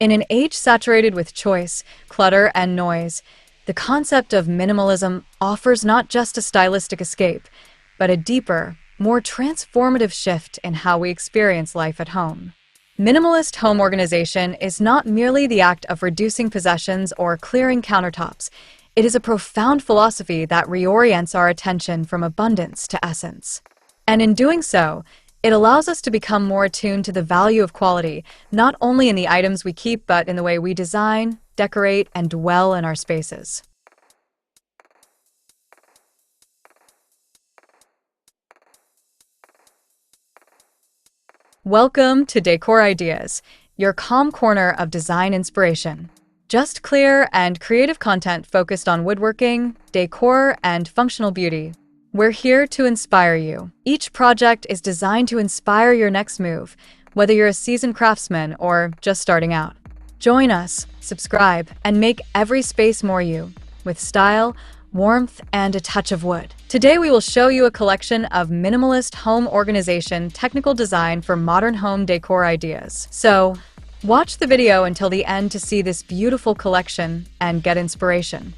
In an age saturated with choice, clutter, and noise, the concept of minimalism offers not just a stylistic escape, but a deeper, more transformative shift in how we experience life at home. Minimalist home organization is not merely the act of reducing possessions or clearing countertops. It is a profound philosophy that reorients our attention from abundance to essence. And in doing so, it allows us to become more attuned to the value of quality, not only in the items we keep, but in the way we design, decorate, and dwell in our spaces. Welcome to Decor Ideas, your calm corner of design inspiration. Just clear and creative content focused on woodworking, decor, and functional beauty. We're here to inspire you. Each project is designed to inspire your next move, whether you're a seasoned craftsman or just starting out. Join us, subscribe, and make every space more you, with style, warmth, and a touch of wood. Today we will show you a collection of minimalist home organization technical design for modern home decor ideas. So, watch the video until the end to see this beautiful collection and get inspiration.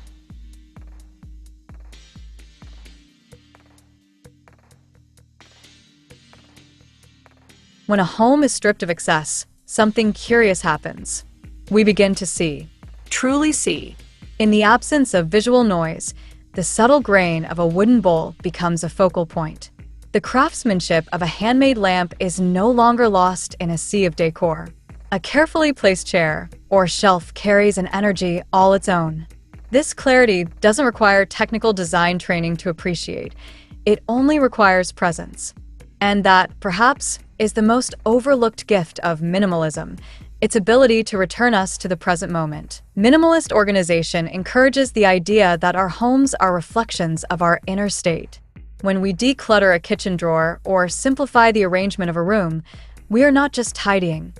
When a home is stripped of excess, something curious happens. We begin to see, truly see. In the absence of visual noise, the subtle grain of a wooden bowl becomes a focal point. The craftsmanship of a handmade lamp is no longer lost in a sea of decor. A carefully placed chair or shelf carries an energy all its own. This clarity doesn't require technical design training to appreciate. It only requires presence. And that, perhaps, is the most overlooked gift of minimalism, its ability to return us to the present moment. Minimalist organization encourages the idea that our homes are reflections of our inner state. When we declutter a kitchen drawer or simplify the arrangement of a room, we are not just tidying.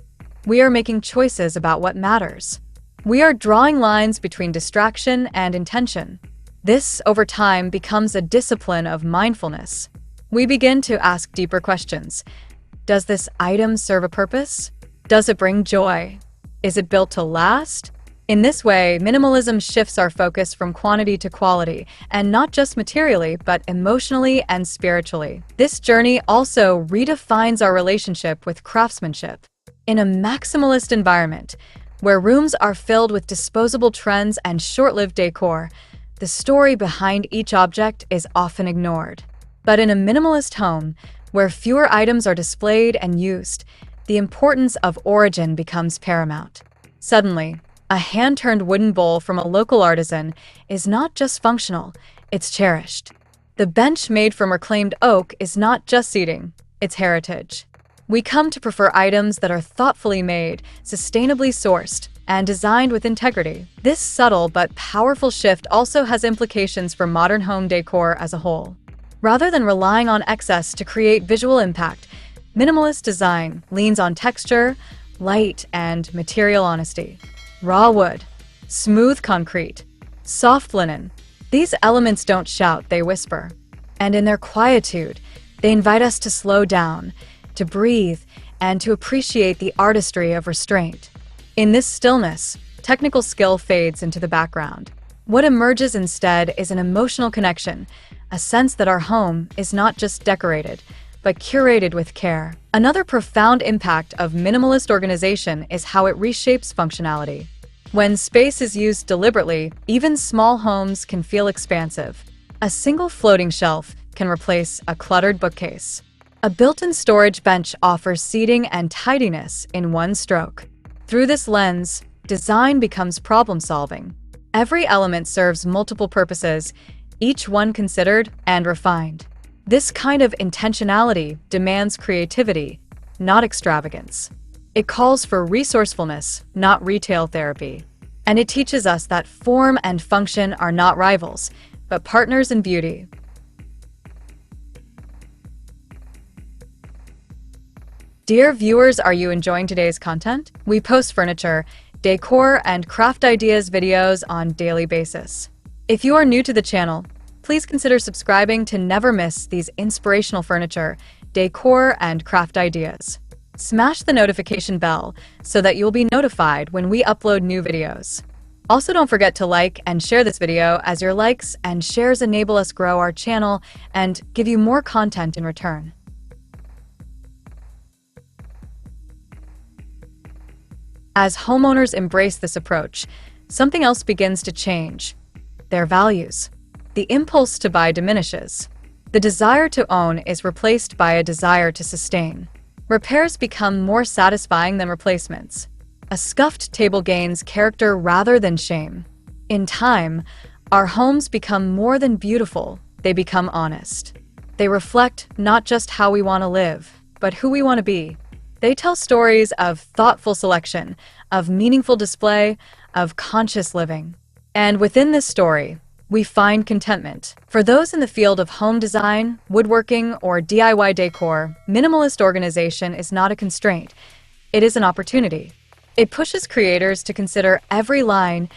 We are making choices about what matters. We are drawing lines between distraction and intention. This, over time, becomes a discipline of mindfulness. We begin to ask deeper questions. Does this item serve a purpose? Does it bring joy? Is it built to last? In this way, minimalism shifts our focus from quantity to quality, and not just materially, but emotionally and spiritually. This journey also redefines our relationship with craftsmanship. In a maximalist environment, where rooms are filled with disposable trends and short-lived decor, the story behind each object is often ignored. But in a minimalist home, where fewer items are displayed and used, the importance of origin becomes paramount. Suddenly, a hand-turned wooden bowl from a local artisan is not just functional, it's cherished. The bench made from reclaimed oak is not just seating, it's heritage. We come to prefer items that are thoughtfully made, sustainably sourced, and designed with integrity. This subtle but powerful shift also has implications for modern home decor as a whole. Rather than relying on excess to create visual impact, minimalist design leans on texture, light, and material honesty. Raw wood, smooth concrete, soft linen. These elements don't shout, they whisper. And in their quietude, they invite us to slow down, to breathe, and to appreciate the artistry of restraint. In this stillness, technical skill fades into the background. What emerges instead is an emotional connection, a sense that our home is not just decorated, but curated with care. Another profound impact of minimalist organization is how it reshapes functionality. When space is used deliberately, even small homes can feel expansive. A single floating shelf can replace a cluttered bookcase. A built-in storage bench offers seating and tidiness in one stroke. Through this lens, design becomes problem-solving. Every element serves multiple purposes, each one considered and refined. This kind of intentionality demands creativity, not extravagance. It calls for resourcefulness, not retail therapy. And it teaches us that form and function are not rivals, but partners in beauty. Dear viewers, are you enjoying today's content? We post furniture, decor, and craft ideas videos on a daily basis. If you are new to the channel, please consider subscribing to never miss these inspirational furniture, decor, and craft ideas. Smash the notification bell so that you'll be notified when we upload new videos. Also, don't forget to like and share this video, as your likes and shares enable us grow our channel and give you more content in return. As homeowners embrace this approach, something else begins to change: their values. The impulse to buy diminishes. The desire to own is replaced by a desire to sustain. Repairs become more satisfying than replacements. A scuffed table gains character rather than shame. In time, our homes become more than beautiful, they become honest. They reflect not just how we want to live, but who we want to be. They tell stories of thoughtful selection, of meaningful display, of conscious living. And within this story, we find contentment. For those in the field of home design, woodworking, or DIY decor, minimalist organization is not a constraint. It is an opportunity. It pushes creators to consider every line,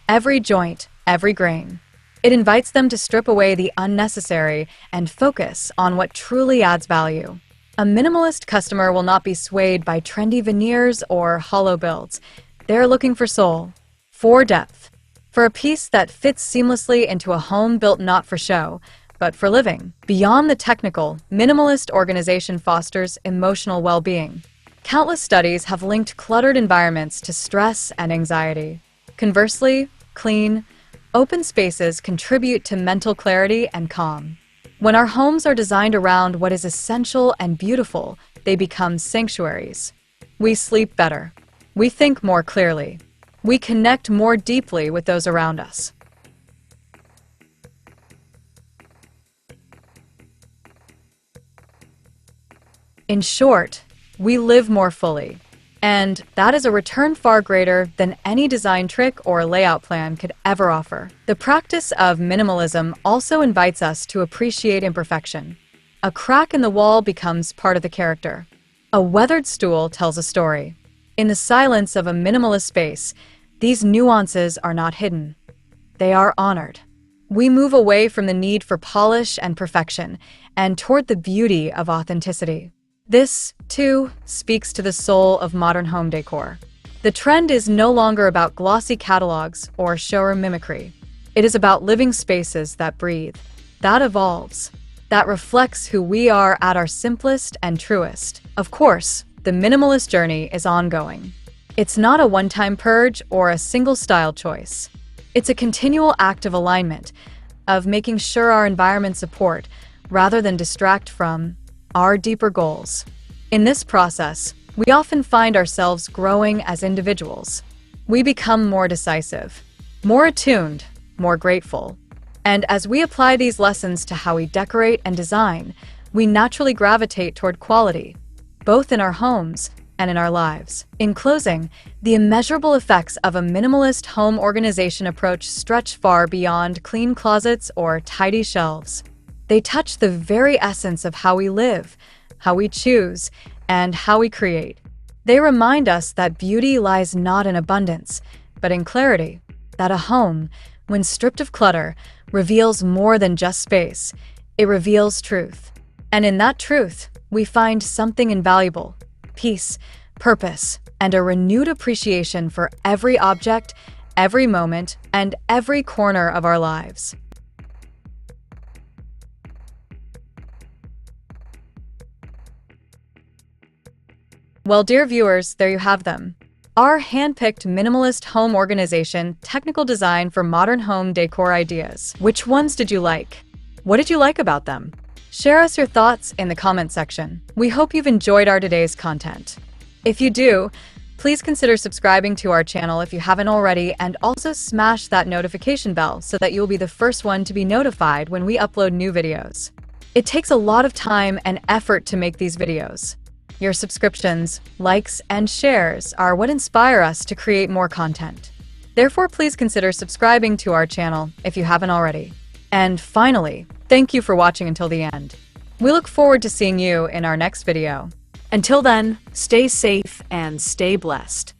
every joint, every grain. It invites them to strip away the unnecessary and focus on what truly adds value. A minimalist customer will not be swayed by trendy veneers or hollow builds. They're looking for soul, for depth, for a piece that fits seamlessly into a home built not for show, but for living. Beyond the technical, minimalist organization fosters emotional well-being. Countless studies have linked cluttered environments to stress and anxiety. Conversely, clean, open spaces contribute to mental clarity and calm. When our homes are designed around what is essential and beautiful, they become sanctuaries. We sleep better. We think more clearly. We connect more deeply with those around us. In short, we live more fully. And that is a return far greater than any design trick or layout plan could ever offer. The practice of minimalism also invites us to appreciate imperfection. A crack in the wall becomes part of the character. A weathered stool tells a story. In the silence of a minimalist space, these nuances are not hidden. They are honored. We move away from the need for polish and perfection and toward the beauty of authenticity. This, too, speaks to the soul of modern home decor. The trend is no longer about glossy catalogs or showroom mimicry. It is about living spaces that breathe, that evolves, that reflects who we are at our simplest and truest. Of course, the minimalist journey is ongoing. It's not a one-time purge or a single style choice. It's a continual act of alignment, of making sure our environment support, rather than distract from, our deeper goals. In this process, we often find ourselves growing as individuals. We become more decisive, more attuned, more grateful. And as we apply these lessons to how we decorate and design, we naturally gravitate toward quality, both in our homes and in our lives. In closing, the immeasurable effects of a minimalist home organization approach stretch far beyond clean closets or tidy shelves. They touch the very essence of how we live, how we choose, and how we create. They remind us that beauty lies not in abundance, but in clarity, that a home, when stripped of clutter, reveals more than just space. It reveals truth. And in that truth, we find something invaluable: peace, purpose, and a renewed appreciation for every object, every moment, and every corner of our lives. Well, dear viewers, there you have them. Our hand-picked minimalist home organization, technical design for modern home decor ideas. Which ones did you like? What did you like about them? Share us your thoughts in the comment section. We hope you've enjoyed our today's content. If you do, please consider subscribing to our channel if you haven't already, and also smash that notification bell so that you'll be the first one to be notified when we upload new videos. It takes a lot of time and effort to make these videos. Your subscriptions, likes, and shares are what inspire us to create more content. Therefore, please consider subscribing to our channel if you haven't already. And finally, thank you for watching until the end. We look forward to seeing you in our next video. Until then, stay safe and stay blessed.